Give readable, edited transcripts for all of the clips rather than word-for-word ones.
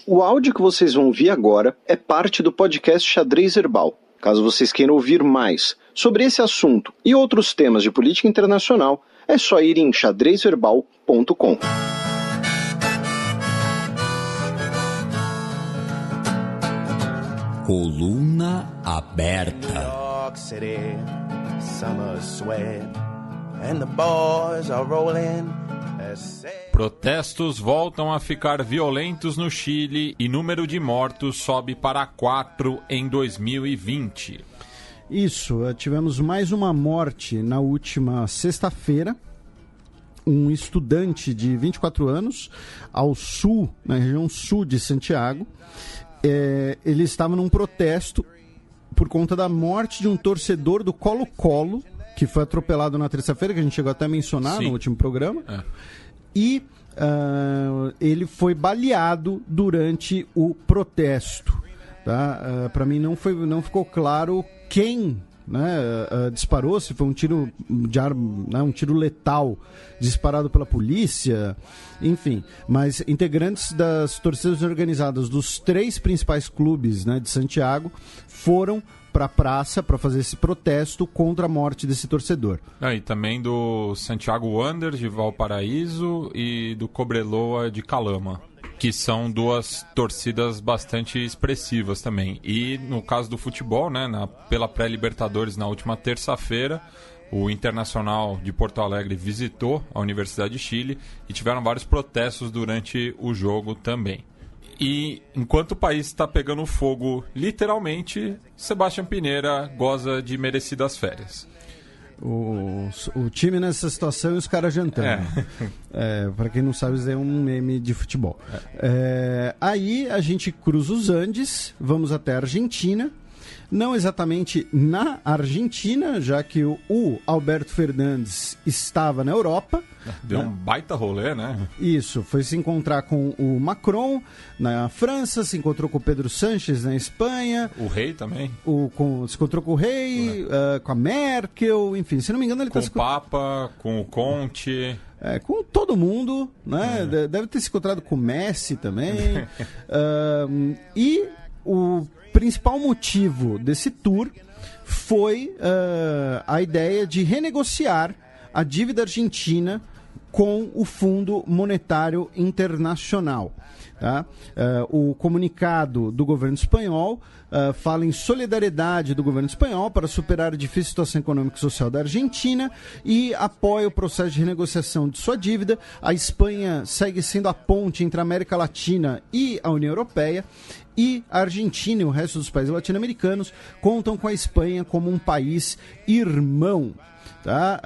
O áudio que vocês vão ouvir agora é parte do podcast Xadrez Herbal. Caso vocês queiram ouvir mais sobre esse assunto e outros temas de política internacional, é só ir em xadrezherbal.com. Coluna aberta. Protestos voltam a ficar violentos no Chile e número de mortos sobe para 4 em 2020. Isso, tivemos mais uma morte na última sexta-feira. Um estudante de 24 anos, ao sul, na região sul de Santiago, ele estava num protesto por conta da morte de um torcedor do Colo-Colo, que foi atropelado na terça-feira, que a gente chegou até a mencionar no último programa. E ele foi baleado durante o protesto. Tá? Para mim não ficou claro quem disparou, se foi um tiro de arma, um tiro letal disparado pela polícia, enfim. Mas integrantes das torcidas organizadas dos 3 principais clubes, de Santiago foram para a praça para fazer esse protesto contra a morte desse torcedor. E também do Santiago Wanderers de Valparaíso e do Cobreloa de Calama, que são 2 torcidas bastante expressivas também. E no caso do futebol, pela pré-Libertadores na última terça-feira, o Internacional de Porto Alegre visitou a Universidade de Chile e tiveram vários protestos durante o jogo também. E enquanto o país está pegando fogo, literalmente, Sebastião Pineira goza de merecidas férias. O time nessa situação e os caras jantando. Para quem não sabe, isso é um meme de futebol. Aí a gente cruza os Andes, vamos até a Argentina. Não exatamente na Argentina, já que o Alberto Fernandes estava na Europa. Deu um baita rolê, né? Isso, foi se encontrar com o Macron na França, se encontrou com o Pedro Sánchez na Espanha. O rei também. Se encontrou com o rei, com a Merkel, enfim, se não me engano ele com o Papa, com o Conte. Com todo mundo, né? Deve ter se encontrado com o Messi também. E o principal motivo desse tour foi a ideia de renegociar a dívida argentina com o Fundo Monetário Internacional. Tá? O comunicado do governo espanhol fala em solidariedade do governo espanhol para superar a difícil situação econômica e social da Argentina e apoia o processo de renegociação de sua dívida. A Espanha segue sendo a ponte entre a América Latina e a União Europeia. E a Argentina e o resto dos países latino-americanos contam com a Espanha como um país irmão. Tá?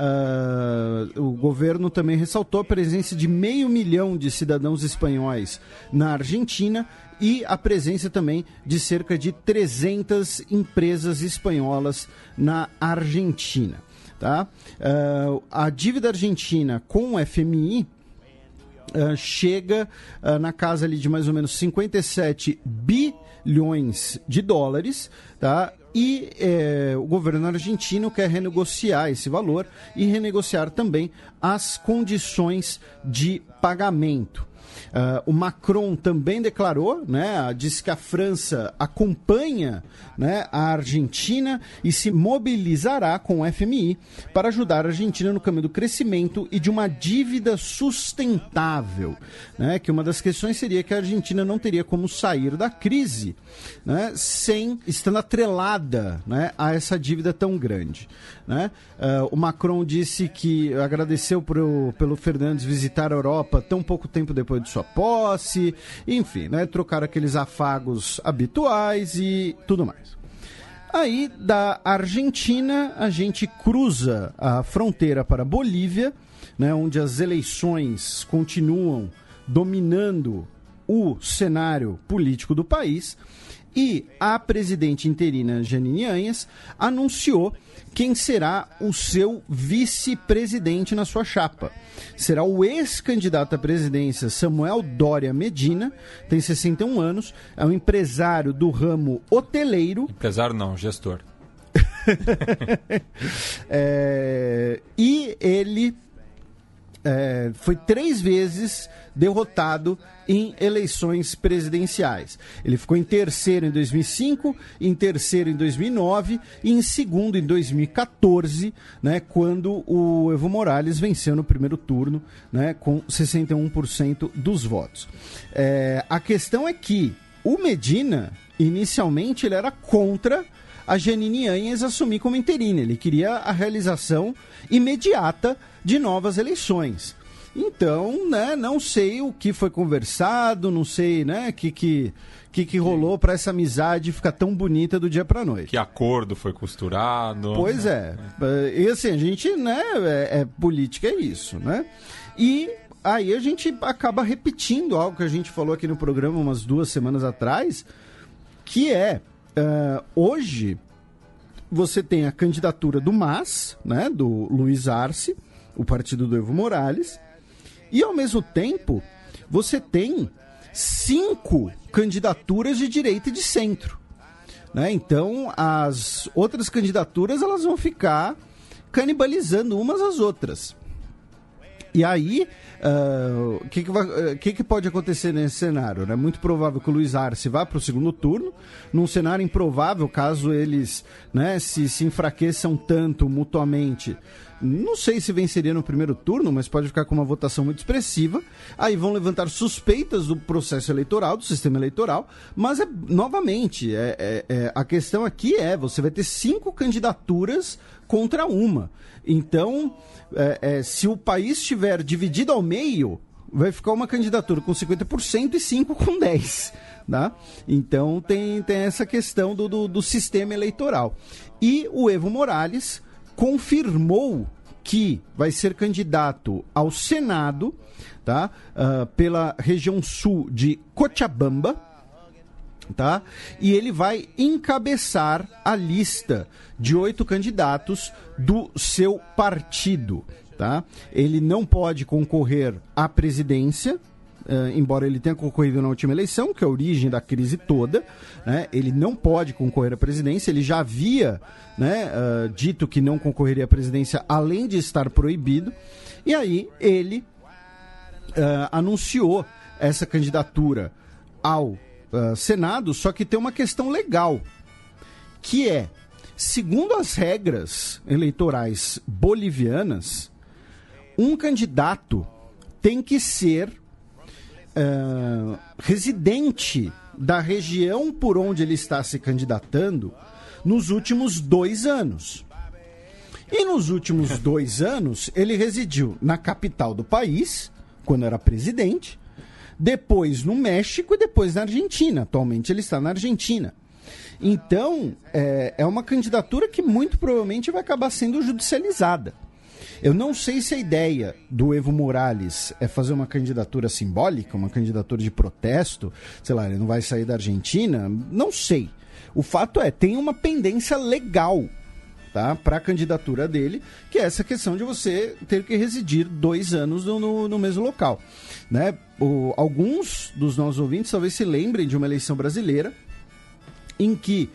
O governo também ressaltou a presença de 500 mil de cidadãos espanhóis na Argentina e a presença também de cerca de 300 empresas espanholas na Argentina. Tá? A dívida argentina com o FMI chega na casa ali de mais ou menos 57 bilhões de dólares, tá? E o governo argentino quer renegociar esse valor e renegociar também as condições de pagamento. O Macron também declarou, disse que a França acompanha, a Argentina e se mobilizará com o FMI para ajudar a Argentina no caminho do crescimento e de uma dívida sustentável. Que uma das questões seria que a Argentina não teria como sair da crise sem estando atrelada a essa dívida tão grande. O Macron disse que agradeceu pelo Fernandes visitar a Europa tão pouco tempo depois de sua posse, enfim, trocar aqueles afagos habituais e tudo mais. Aí, da Argentina, a gente cruza a fronteira para a Bolívia, onde as eleições continuam dominando o cenário político do país, e a presidente interina Jeanine Áñez anunciou quem será o seu vice-presidente na sua chapa. Será o ex-candidato à presidência Samuel Doria Medina, tem 61 anos, é um empresário do ramo hoteleiro. Empresário não, gestor. E ele foi 3 vezes derrotado em eleições presidenciais. Ele ficou em terceiro em 2005, em terceiro em 2009 e em segundo em 2014, né, quando o Evo Morales venceu no primeiro turno, né, com 61% dos votos. A questão é que o Medina, inicialmente, ele era contra a Jeanine Áñez assumir como interina. Ele queria a realização imediata de novas eleições. Então, né, não sei o que foi conversado, não sei, né, o que rolou para essa amizade ficar tão bonita do dia para noite. Que acordo foi costurado. Pois é. E assim, a gente, né, política é isso, né? E aí a gente acaba repetindo algo que a gente falou aqui no programa umas 2 semanas atrás, que hoje você tem a candidatura do MAS, né, do Luiz Arce, o partido do Evo Morales, e ao mesmo tempo você tem 5 candidaturas de direita e de centro, né? Então as outras candidaturas elas vão ficar canibalizando umas às outras. E aí, o que pode acontecer nesse cenário? É muito provável que o Luiz Arce vá para o segundo turno, num cenário improvável, caso eles, né, se enfraqueçam tanto mutuamente. Não sei se venceria no primeiro turno, mas pode ficar com uma votação muito expressiva. Aí vão levantar suspeitas do processo eleitoral, do sistema eleitoral, mas, novamente, a questão aqui você vai ter 5 candidaturas contra uma. Então, se o país estiver dividido ao meio, vai ficar uma candidatura com 50% e 5 com 10%. Tá? Então, tem essa questão do sistema eleitoral. E o Evo Morales confirmou que vai ser candidato ao Senado, tá? Pela região sul de Cochabamba, tá? E ele vai encabeçar a lista de 8 candidatos do seu partido, tá? Ele não pode concorrer à presidência, embora ele tenha concorrido na última eleição, que é a origem da crise toda, né? Ele não pode concorrer à presidência. Ele já havia, né, dito que não concorreria à presidência, além de estar proibido, e aí ele anunciou essa candidatura ao Senado, só que tem uma questão legal, que segundo as regras eleitorais bolivianas, um candidato tem que ser residente da região por onde ele está se candidatando nos últimos 2 anos. E nos últimos 2 anos, ele residiu na capital do país, quando era presidente, depois no México e depois na Argentina. Atualmente ele está na Argentina. Então, é uma candidatura que muito provavelmente vai acabar sendo judicializada. Eu não sei se a ideia do Evo Morales é fazer uma candidatura simbólica, uma candidatura de protesto, sei lá, ele não vai sair da Argentina, não sei. O fato tem uma pendência legal, tá, para a candidatura dele, que é essa questão de você ter que residir 2 anos no mesmo local, né? Alguns dos nossos ouvintes talvez se lembrem de uma eleição brasileira em que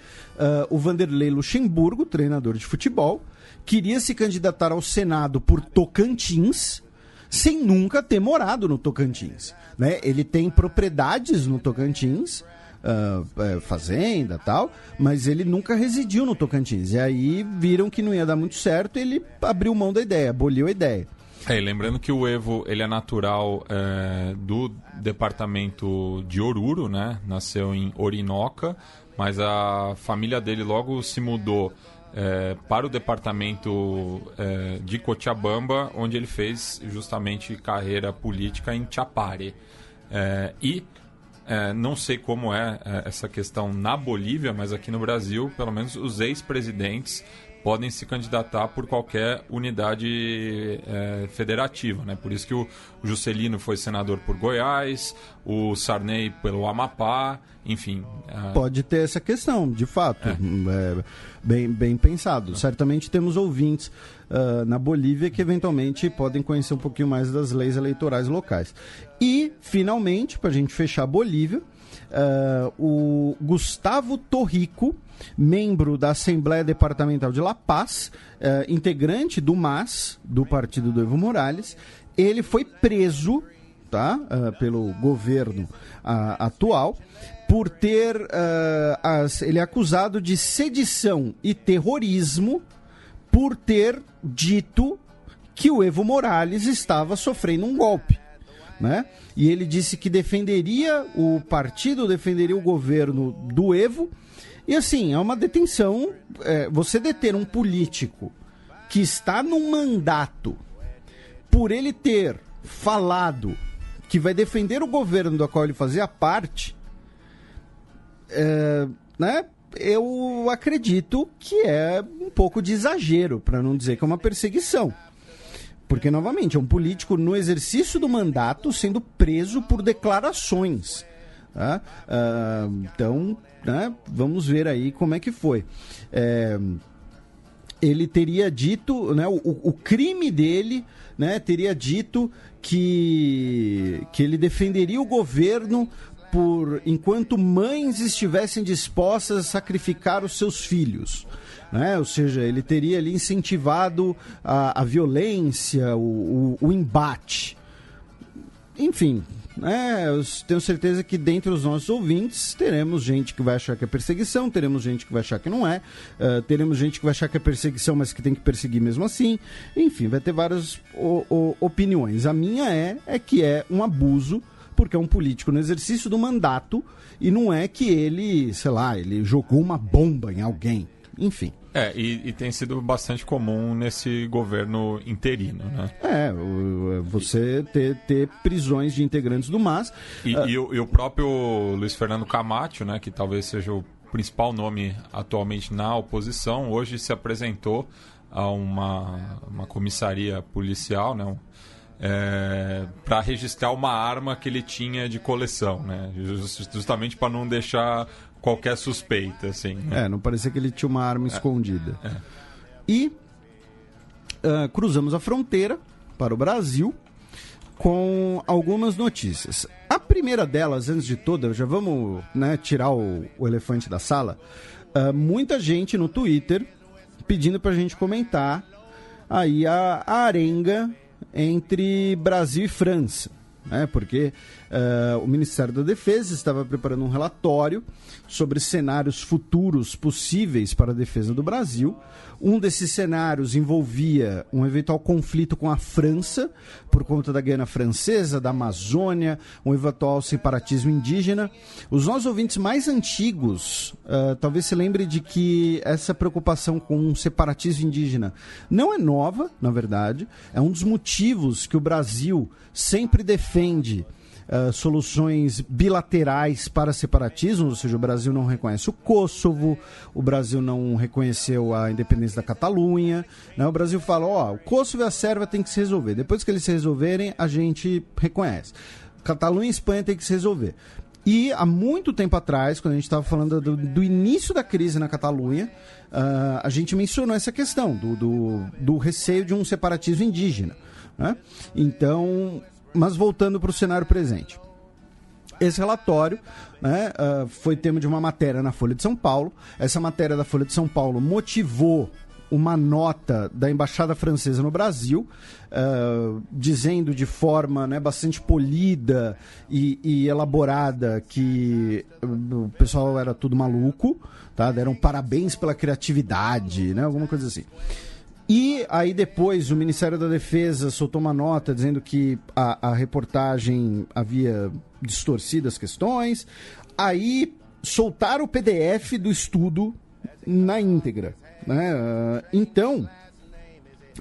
o Vanderlei Luxemburgo, treinador de futebol, queria se candidatar ao Senado por Tocantins, sem nunca ter morado no Tocantins, né? Ele tem propriedades no Tocantins, fazenda e tal, mas ele nunca residiu no Tocantins. E aí viram que não ia dar muito certo, ele abriu mão da ideia, aboliu a ideia. E lembrando que o Evo, ele é natural do departamento de Oruro, né? Nasceu em Orinoca, mas a família dele logo se mudou para o departamento de Cochabamba, onde ele fez justamente carreira política em Chapare. Não sei como essa questão na Bolívia, mas aqui no Brasil, pelo menos os ex-presidentes podem se candidatar por qualquer unidade federativa, né? Por isso que o Juscelino foi senador por Goiás, o Sarney pelo Amapá, enfim. Pode ter essa questão, de fato. Bem pensado. Certamente temos ouvintes na Bolívia que eventualmente podem conhecer um pouquinho mais das leis eleitorais locais. E, finalmente, para a gente fechar a Bolívia, o Gustavo Torrico, membro da Assembleia Departamental de La Paz, integrante do MAS, do partido do Evo Morales, ele foi preso, tá? Pelo governo atual, por ter... ele é acusado de sedição e terrorismo por ter dito que o Evo Morales estava sofrendo um golpe, né? E ele disse que defenderia o partido, defenderia o governo do Evo. E assim, é uma detenção. Você deter um político que está num mandato por ele ter falado que vai defender o governo do qual ele fazia parte, né? Eu acredito que é um pouco de exagero, para não dizer que é uma perseguição. Porque, novamente, é um político no exercício do mandato sendo preso por declarações. Tá? Então, né, vamos ver aí como é que foi. Ele teria dito, né, o crime dele, né, teria dito que ele defenderia o governo enquanto mães estivessem dispostas a sacrificar os seus filhos. Né? Ou seja, ele teria ali incentivado a violência, o embate. Enfim, né? Eu tenho certeza que dentre os nossos ouvintes teremos gente que vai achar que é perseguição, teremos gente que vai achar que não é, teremos gente que vai achar que é perseguição, mas que tem que perseguir mesmo assim. Enfim, vai ter várias opiniões. A minha é que é um abuso, porque é um político no exercício do mandato e não é que ele, sei lá, ele jogou uma bomba em alguém. Enfim. E tem sido bastante comum nesse governo interino, né? Você ter prisões de integrantes do MAS. E o próprio Luiz Fernando Camacho, né, que talvez seja o principal nome atualmente na oposição, hoje se apresentou a uma comissaria policial, né, para registrar uma arma que ele tinha de coleção, né? Justamente para não deixar qualquer suspeita, assim. Né? Não parecia que ele tinha uma arma escondida. E cruzamos a fronteira para o Brasil com algumas notícias. A primeira delas, antes de todas, já vamos, né, tirar o elefante da sala. Muita gente no Twitter pedindo para a gente comentar aí a arenga entre Brasil e França, né? Porque o Ministério da Defesa estava preparando um relatório sobre cenários futuros possíveis para a defesa do Brasil. Um desses cenários envolvia um eventual conflito com a França, por conta da Guiana Francesa, da Amazônia, um eventual separatismo indígena. Os nossos ouvintes mais antigos talvez se lembrem de que essa preocupação com um separatismo indígena não é nova, na verdade. É um dos motivos que o Brasil sempre defende soluções bilaterais para separatismo, ou seja, o Brasil não reconhece o Kosovo, o Brasil não reconheceu a independência da Catalunha, né? O Brasil fala, o Kosovo e a Sérvia tem que se resolver, depois que eles se resolverem, a gente reconhece. Catalunha e Espanha tem que se resolver. E há muito tempo atrás, quando a gente estava falando do início da crise na Catalunha, a gente mencionou essa questão do receio de um separatismo indígena, né? Então, mas voltando para o cenário presente. Esse relatório, né, foi tema de uma matéria na Folha de São Paulo. Essa matéria da Folha de São Paulo motivou uma nota da Embaixada Francesa no Brasil, dizendo de forma, né, bastante polida e elaborada que o pessoal era tudo maluco, tá? Deram parabéns pela criatividade, né, alguma coisa assim. E aí depois o Ministério da Defesa soltou uma nota dizendo que a reportagem havia distorcido as questões. Aí soltaram o PDF do estudo na íntegra, né? Então,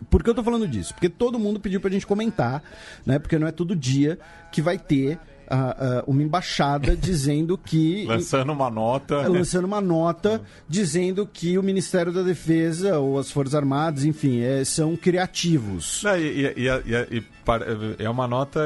por que eu tô falando disso? Porque todo mundo pediu pra gente comentar, né? Porque não é todo dia que vai ter uma embaixada dizendo que... Lançando uma nota dizendo que o Ministério da Defesa ou as Forças Armadas, enfim, são criativos. É uma nota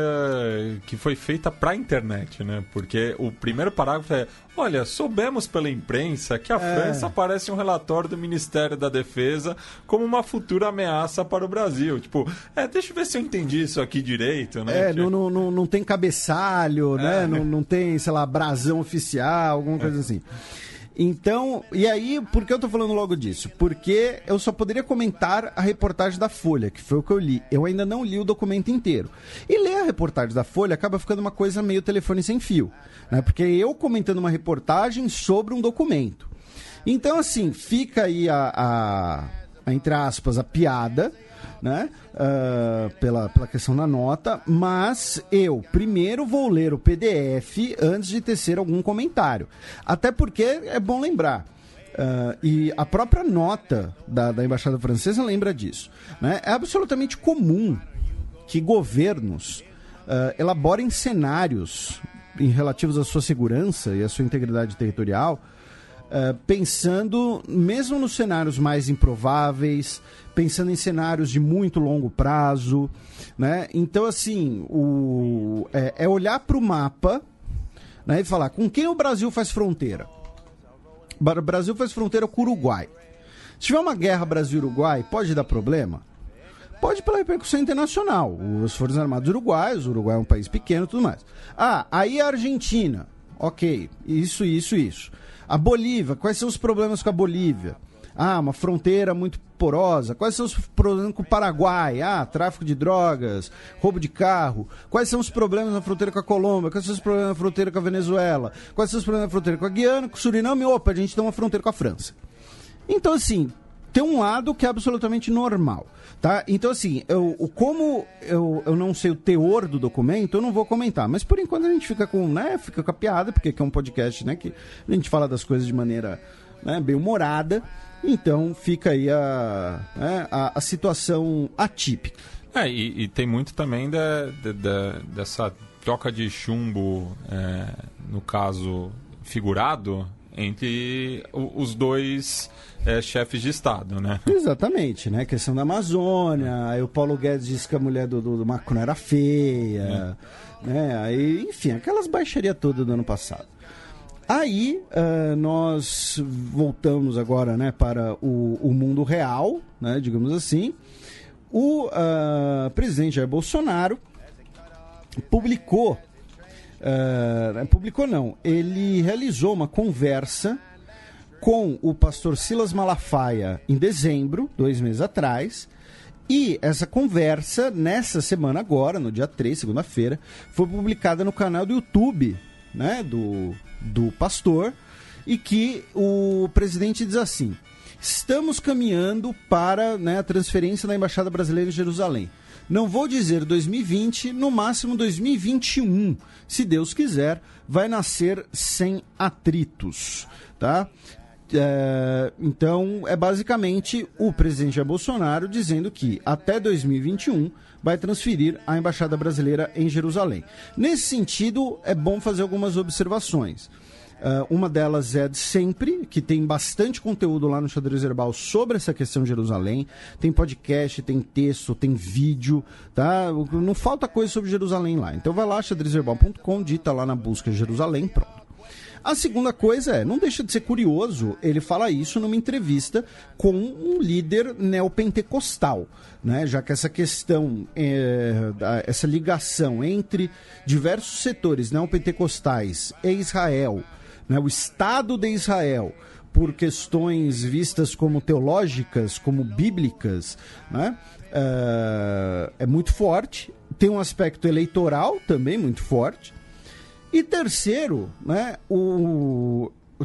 que foi feita para a internet, né? Porque o primeiro parágrafo é: olha, soubemos pela imprensa que a França parece um relatório do Ministério da Defesa como uma futura ameaça para o Brasil. Tipo, deixa eu ver se eu entendi isso aqui direito, né? Não tem cabeçalho, né? Não tem, sei lá, brasão oficial, alguma coisa assim. Então, e aí, por que eu tô falando logo disso? Porque eu só poderia comentar a reportagem da Folha, que foi o que eu li. Eu ainda não li o documento inteiro. E ler a reportagem da Folha acaba ficando uma coisa meio telefone sem fio, né? Porque eu comentando uma reportagem sobre um documento. Então, assim, fica aí entre aspas, a piada, né? Pela questão da nota, mas eu primeiro vou ler o PDF antes de tecer algum comentário. Até porque é bom lembrar, e a própria nota da Embaixada Francesa lembra disso, né? É absolutamente comum que governos elaborem cenários relativos à sua segurança e à sua integridade territorial, pensando mesmo nos cenários mais improváveis, pensando em cenários de muito longo prazo, né? Então, assim, é olhar para o mapa, né, e falar com quem o Brasil faz fronteira. O Brasil faz fronteira com o Uruguai. Se tiver uma guerra Brasil-Uruguai, pode dar problema? Pode pela repercussão internacional. Os Forças Armadas uruguaios, o Uruguai é um país pequeno e tudo mais. Aí a Argentina. Ok, isso. A Bolívia, quais são os problemas com a Bolívia? Uma fronteira muito porosa. Quais são os problemas com o Paraguai? Tráfico de drogas, roubo de carro. Quais são os problemas na fronteira com a Colômbia? Quais são os problemas na fronteira com a Venezuela? Quais são os problemas na fronteira com a Guiana, com o Suriname? A gente tem uma fronteira com a França. Então, assim, tem um lado que é absolutamente normal, tá? Então, assim, como eu não sei o teor do documento, eu não vou comentar. Mas, por enquanto, a gente fica com a piada, porque aqui é um podcast, né, que a gente fala das coisas de maneira, né, bem humorada. Então, fica aí a situação atípica. E tem muito também dessa troca de chumbo, no caso figurado, entre os dois chefes de Estado, né? Exatamente, né? A questão da Amazônia, aí o Paulo Guedes disse que a mulher do Macron era feia, né? Aí, enfim, aquelas baixarias todas do ano passado. Aí nós voltamos agora, né, para o mundo real, né, digamos assim. O presidente Jair Bolsonaro ele realizou uma conversa com o pastor Silas Malafaia em dezembro, 2 meses atrás, e essa conversa, nessa semana agora, no dia 3, segunda-feira, foi publicada no canal do YouTube, né, do pastor, e que o presidente diz assim: estamos caminhando para, né, a transferência da Embaixada Brasileira em Jerusalém. Não vou dizer 2020, no máximo 2021. Se Deus quiser, vai nascer sem atritos, tá? Então, é basicamente o presidente Jair Bolsonaro dizendo que até 2021 vai transferir a Embaixada Brasileira em Jerusalém. Nesse sentido, é bom fazer algumas observações. Uma delas é de sempre, que tem bastante conteúdo lá no Xadrez Herbal sobre essa questão de Jerusalém. Tem podcast, tem texto, tem vídeo, tá? Não falta coisa sobre Jerusalém lá. Então vai lá, xadrezherbal.com, digita lá na busca Jerusalém, pronto. A segunda coisa não deixa de ser curioso ele falar isso numa entrevista com um líder neopentecostal, né? Já que essa questão, essa ligação entre diversos setores neopentecostais e Israel, né, o Estado de Israel, por questões vistas como teológicas, como bíblicas, né, é muito forte. Tem um aspecto eleitoral também muito forte. E terceiro, né,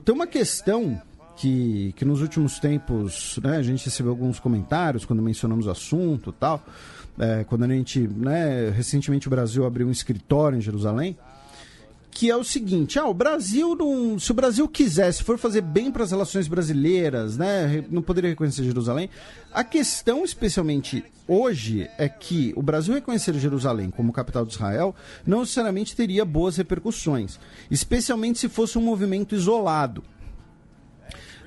tem uma questão que nos últimos tempos, né, a gente recebeu alguns comentários quando mencionamos o assunto e tal, quando a gente, né, recentemente o Brasil abriu um escritório em Jerusalém, que é o seguinte: o Brasil se o Brasil quisesse, for fazer bem para as relações brasileiras, né, não poderia reconhecer Jerusalém. A questão, especialmente hoje, é que o Brasil reconhecer Jerusalém como capital de Israel não necessariamente teria boas repercussões, especialmente se fosse um movimento isolado.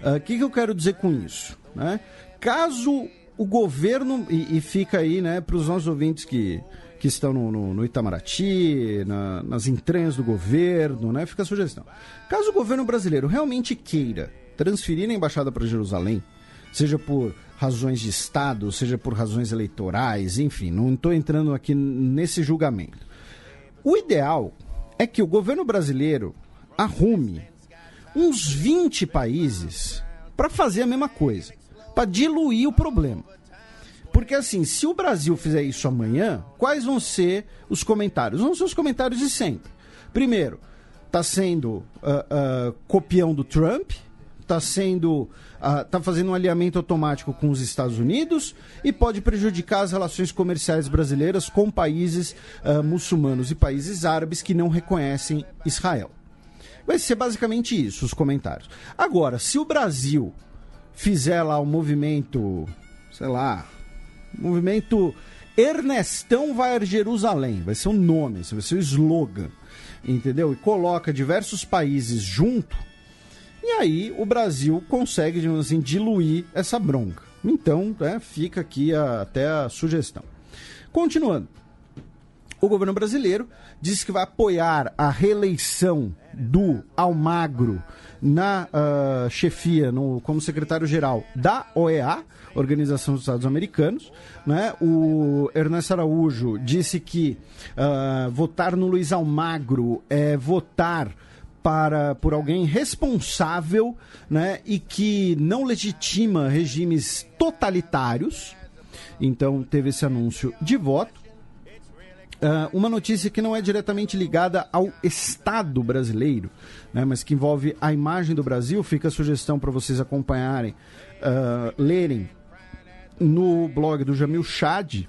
O que eu quero dizer com isso, né? Caso o governo, e fica aí, né, para os nossos ouvintes que estão no Itamaraty, nas entranhas do governo, né? Fica a sugestão. Caso o governo brasileiro realmente queira transferir a embaixada para Jerusalém, seja por razões de Estado, seja por razões eleitorais, enfim, não estou entrando aqui nesse julgamento. O ideal é que o governo brasileiro arrume uns 20 países para fazer a mesma coisa, para diluir o problema. Porque assim, se o Brasil fizer isso amanhã, quais vão ser os comentários? Vão ser os comentários de sempre. Primeiro, está sendo copião do Trump, está fazendo um alinhamento automático com os Estados Unidos e pode prejudicar as relações comerciais brasileiras com países muçulmanos e países árabes que não reconhecem Israel. Vai ser basicamente isso, os comentários. Agora, se o Brasil fizer lá o movimento, sei lá, movimento Ernestão vai a Jerusalém, vai ser o nome, vai ser o slogan, entendeu? E coloca diversos países junto, e aí o Brasil consegue, digamos assim, diluir essa bronca. Então, fica aqui até a sugestão. Continuando. O governo brasileiro disse que vai apoiar a reeleição do Almagro na chefia, como secretário-geral da OEA, Organização dos Estados Americanos, né? O Ernesto Araújo disse que votar no Luiz Almagro é votar por alguém responsável, né? E que não legitima regimes totalitários. Então teve esse anúncio de voto. Uma notícia que não é diretamente ligada ao Estado brasileiro, né, mas que envolve a imagem do Brasil, fica a sugestão para vocês acompanharem, lerem no blog do Jamil Chad,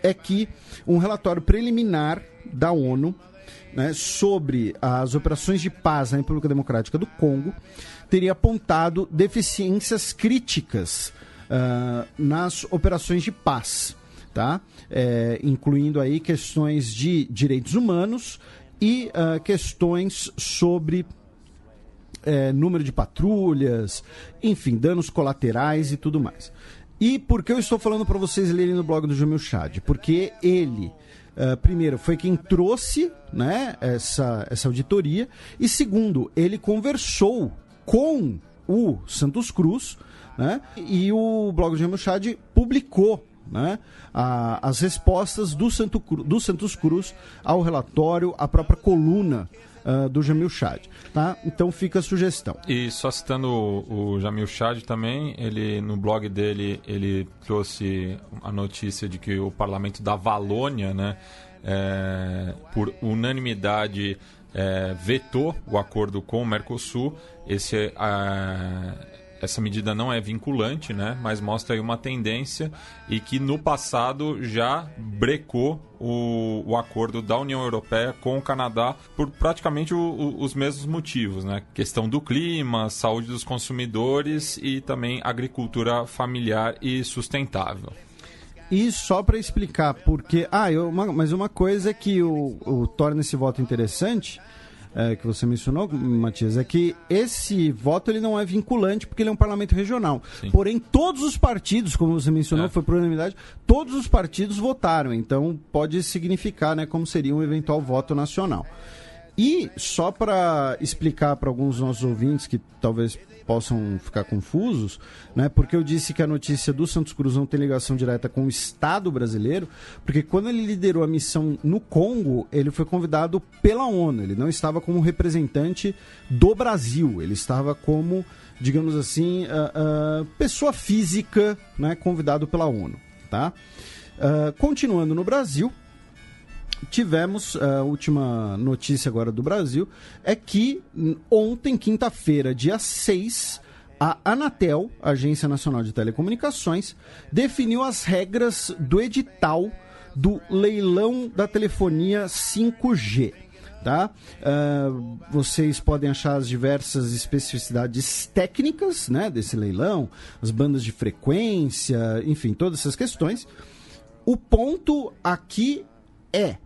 é que um relatório preliminar da ONU, né, sobre as operações de paz na República Democrática do Congo teria apontado deficiências críticas nas operações de paz. Tá? Incluindo aí questões de direitos humanos e questões sobre número de patrulhas, enfim, danos colaterais e tudo mais. E por que eu estou falando para vocês lerem no blog do Jamil Chad? Porque ele, primeiro, foi quem trouxe, né, essa auditoria, e segundo, ele conversou com o Santos Cruz, né, e o blog do Jamil Chad publicou, né, as respostas do Santos Cruz ao relatório, a própria coluna do Jamil Chad, tá? Então fica a sugestão. E só citando o Jamil Chad também, ele no blog dele ele trouxe a notícia de que o parlamento da Valônia, né, por unanimidade vetou o acordo com o Mercosul. Essa medida não é vinculante, né, mas mostra aí uma tendência e que no passado já brecou o acordo da União Europeia com o Canadá por praticamente os mesmos motivos, né? Questão do clima, saúde dos consumidores e também agricultura familiar e sustentável. E só para explicar porque... mas uma coisa que torna esse voto interessante... que você mencionou, Matias, é que esse voto ele não é vinculante porque ele é um parlamento regional. Sim. Porém, todos os partidos, como você mencionou, foi por unanimidade, todos os partidos votaram. Então, pode significar, né, como seria um eventual voto nacional. E, só para explicar para alguns dos nossos ouvintes que talvez possam ficar confusos, né, porque eu disse que a notícia do Santos Cruz não tem ligação direta com o Estado brasileiro, porque quando ele liderou a missão no Congo, ele foi convidado pela ONU, ele não estava como representante do Brasil, ele estava como, digamos assim, pessoa física, né, convidado pela ONU. Tá? Continuando no Brasil, tivemos a última notícia agora do Brasil, é que ontem, quinta-feira, dia 6, a Anatel, Agência Nacional de Telecomunicações, definiu as regras do edital do leilão da telefonia 5G. Tá? Vocês podem achar as diversas especificidades técnicas, né, desse leilão, as bandas de frequência, enfim, todas essas questões. O ponto aqui é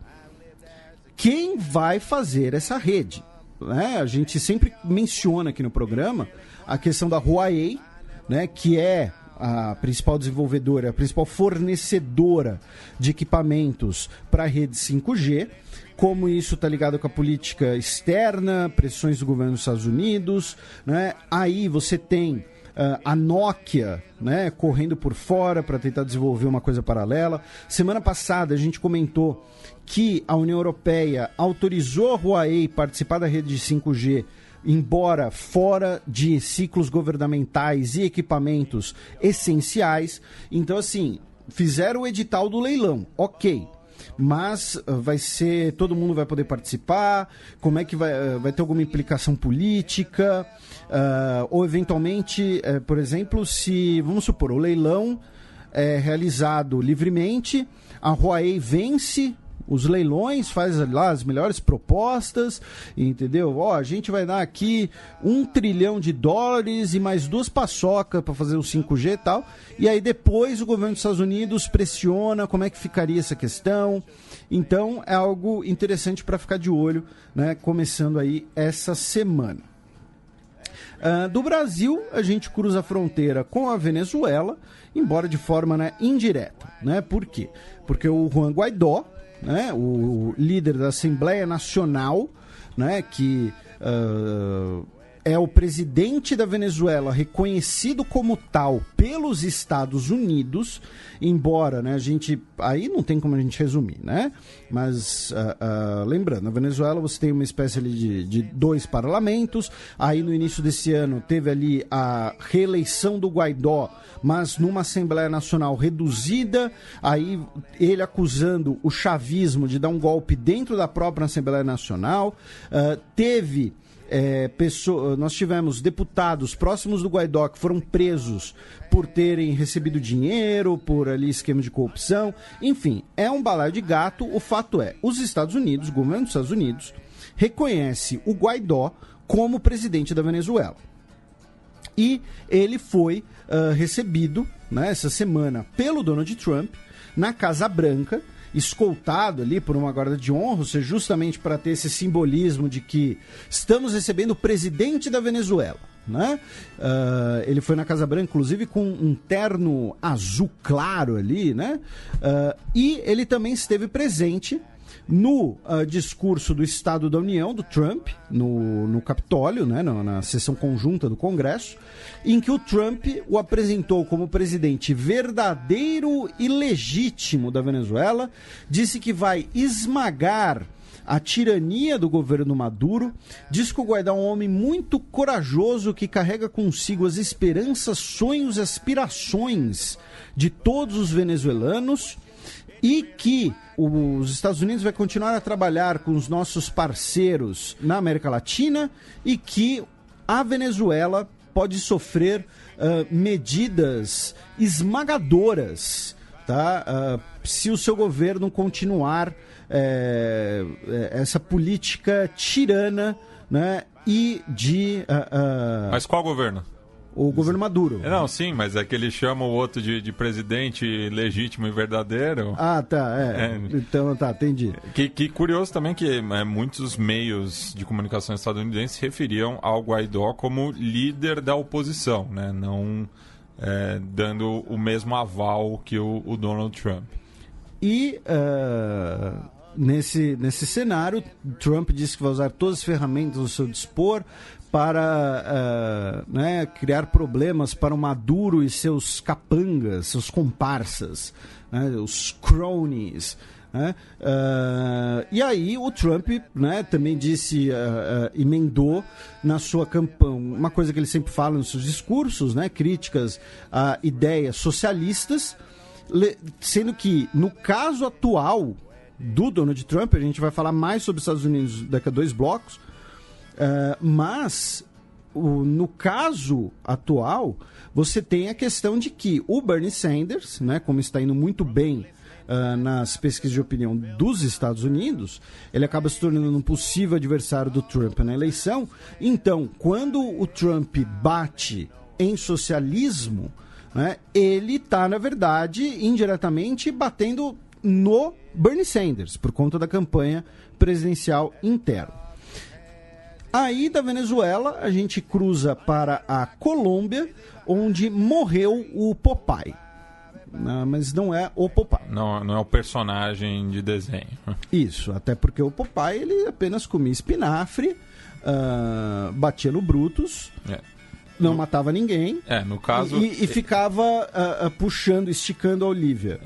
quem vai fazer essa rede, né? A gente sempre menciona aqui no programa a questão da Huawei, né, que é a principal desenvolvedora, a principal fornecedora de equipamentos para a rede 5G, como isso está ligado com a política externa, pressões do governo dos Estados Unidos, né? Aí você tem a Nokia, né, correndo por fora para tentar desenvolver uma coisa paralela. Semana passada a gente comentou que a União Europeia autorizou a Huawei participar da rede de 5G embora fora de ciclos governamentais e equipamentos essenciais. Então, assim, fizeram o edital do leilão, ok. Mas vai ser, todo mundo vai poder participar, como é que vai ter alguma implicação política, ou eventualmente, por exemplo, se, vamos supor, o leilão é realizado livremente, a Huawei vence os leilões, faz lá as melhores propostas, entendeu? Ó, a gente vai dar aqui $1 trilhão e mais 2 paçocas para fazer o 5G e tal, e aí depois o governo dos Estados Unidos pressiona como é que ficaria essa questão. Então é algo interessante para ficar de olho, né, começando aí essa semana. Do Brasil, a gente cruza a fronteira com a Venezuela, embora de forma, né, indireta, né? Por quê? Porque o Juan Guaidó, né, o líder da Assembleia Nacional, né, que é o presidente da Venezuela, reconhecido como tal pelos Estados Unidos, embora, né, a gente, aí não tem como a gente resumir, né, mas lembrando, na Venezuela você tem uma espécie ali de 2 parlamentos, aí no início desse ano teve ali a reeleição do Guaidó, mas numa Assembleia Nacional reduzida, aí ele acusando o chavismo de dar um golpe dentro da própria Assembleia Nacional, nós tivemos deputados próximos do Guaidó que foram presos por terem recebido dinheiro, por ali esquema de corrupção, enfim, é um balaio de gato. O fato é, os Estados Unidos, o governo dos Estados Unidos, reconhece o Guaidó como presidente da Venezuela. E ele foi recebido, né, essa semana pelo Donald Trump na Casa Branca, escoltado ali por uma guarda de honra, ou seja, justamente para ter esse simbolismo de que estamos recebendo o presidente da Venezuela, né? Ele foi na Casa Branca, inclusive, com um terno azul claro ali, né? E ele também esteve presente no discurso do Estado da União, do Trump, no Capitólio, né, na sessão conjunta do Congresso, em que o Trump o apresentou como presidente verdadeiro e legítimo da Venezuela, disse que vai esmagar a tirania do governo Maduro, diz que o Guaidó é um homem muito corajoso que carrega consigo as esperanças, sonhos e aspirações de todos os venezuelanos, e que os Estados Unidos vai continuar a trabalhar com os nossos parceiros na América Latina e que a Venezuela pode sofrer medidas esmagadoras, tá? Se o seu governo continuar essa política tirana, né? E de... Mas qual governo? O governo Maduro. Não, sim, mas é que ele chama o outro de presidente legítimo e verdadeiro. Ah, tá, Então, tá, entendi. Que curioso também que muitos meios de comunicação estadunidenses referiam ao Guaidó como líder da oposição, né? Não dando o mesmo aval que o Donald Trump. E... Nesse cenário, Trump disse que vai usar todas as ferramentas ao seu dispor para criar problemas para o Maduro e seus capangas, seus comparsas, né, os cronies. Né? E aí o Trump, né, também disse, emendou na sua campanha, uma coisa que ele sempre fala nos seus discursos, né, críticas a ideias socialistas, sendo que no caso atual do Donald Trump, a gente vai falar mais sobre os Estados Unidos daqui a 2 blocos, mas no caso atual, você tem a questão de que o Bernie Sanders, né, como está indo muito bem nas pesquisas de opinião dos Estados Unidos, ele acaba se tornando um possível adversário do Trump na eleição. Então, quando o Trump bate em socialismo, né, ele está, na verdade, indiretamente batendo no Bernie Sanders, por conta da campanha presidencial interna. Aí da Venezuela a gente cruza para a Colômbia, onde morreu o Popeye. Mas não é o Popeye. Não é o personagem de desenho. Isso, até porque o Popeye ele apenas comia espinafre, batia no Brutus, não matava ninguém, no caso, e ficava puxando, esticando a Olivia.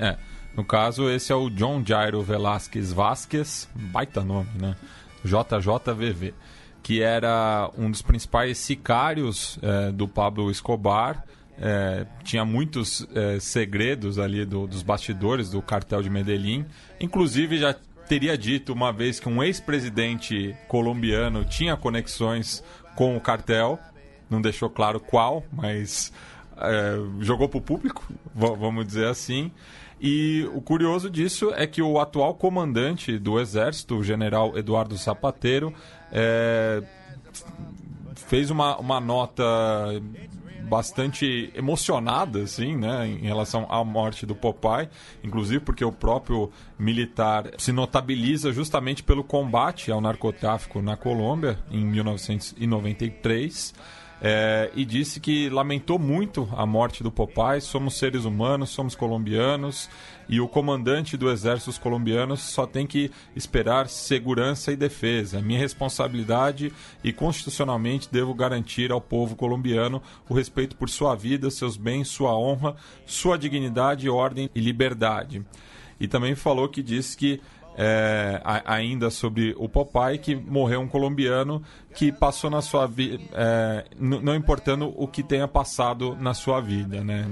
No caso, esse é o John Jairo Velázquez Vázquez, baita nome, né? JJVV. que era um dos principais sicários do Pablo Escobar. Tinha muitos segredos ali dos bastidores do cartel de Medellín. Inclusive já teria dito uma vez que um ex-presidente colombiano tinha conexões com o cartel. Não deixou claro qual, mas jogou para o público, vamos dizer assim. E o curioso disso é que o atual comandante do Exército, o general Eduardo Zapatero, fez uma nota bastante emocionada, assim, né, em relação à morte do Popeye, inclusive porque o próprio militar se notabiliza justamente pelo combate ao narcotráfico na Colômbia em 1993. E disse que lamentou muito a morte do Popeye. Somos seres humanos, somos colombianos, e o comandante do exército colombiano só tem que esperar segurança e defesa. Minha responsabilidade, e constitucionalmente devo garantir ao povo colombiano o respeito por sua vida, seus bens, sua honra, sua dignidade, ordem e liberdade. E também falou que disse que ainda sobre o Popeye, que morreu um colombiano que passou na sua vida, não importando o que tenha passado na sua vida, né?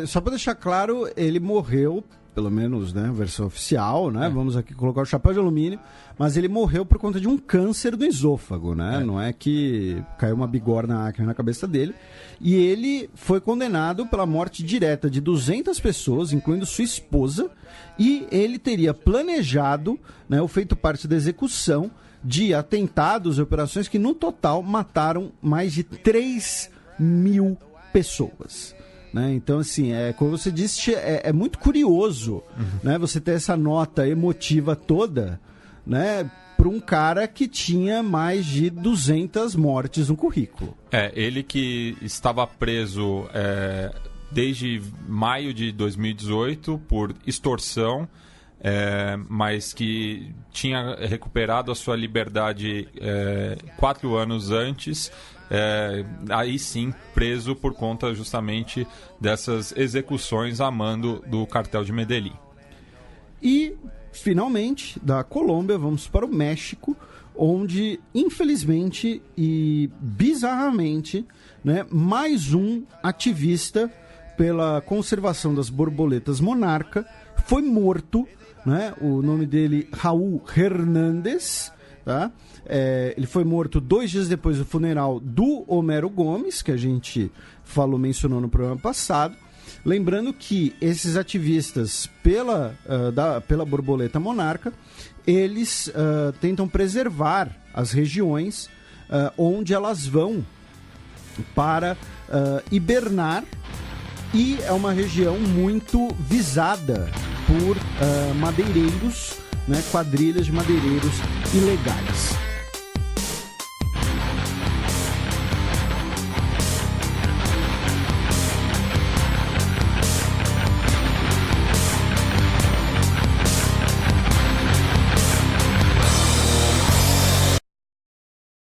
Só para deixar claro, ele morreu, pelo menos, né, versão oficial, né? Vamos aqui colocar o chapéu de alumínio, mas ele morreu por conta de um câncer do esôfago, né? Não é que caiu uma bigorna acre na cabeça dele. E ele foi condenado pela morte direta de 200 pessoas, incluindo sua esposa, e ele teria planejado, né, ou feito parte da execução de atentados e operações que, no total, mataram mais de 3.000 pessoas. Né? Então, assim, como você disse, é muito curioso, né, você ter essa nota emotiva toda, né, para um cara que tinha mais de 200 mortes no currículo. Ele que estava preso desde maio de 2018 por extorsão, mas que tinha recuperado a sua liberdade 4 anos antes. Aí sim preso por conta justamente dessas execuções a mando do cartel de Medellín. E finalmente, da Colômbia, vamos para o México, onde infelizmente e bizarramente, né, mais um ativista pela conservação das borboletas monarca foi morto, né? O nome dele, Raul Hernández, tá? Ele foi morto 2 dias depois do funeral do Homero Gomes, que a gente mencionou no programa passado. Lembrando que esses ativistas pela borboleta monarca, eles tentam preservar as regiões onde elas vão para hibernar, e é uma região muito visada por madeireiros, né, quadrilhas de madeireiros ilegais.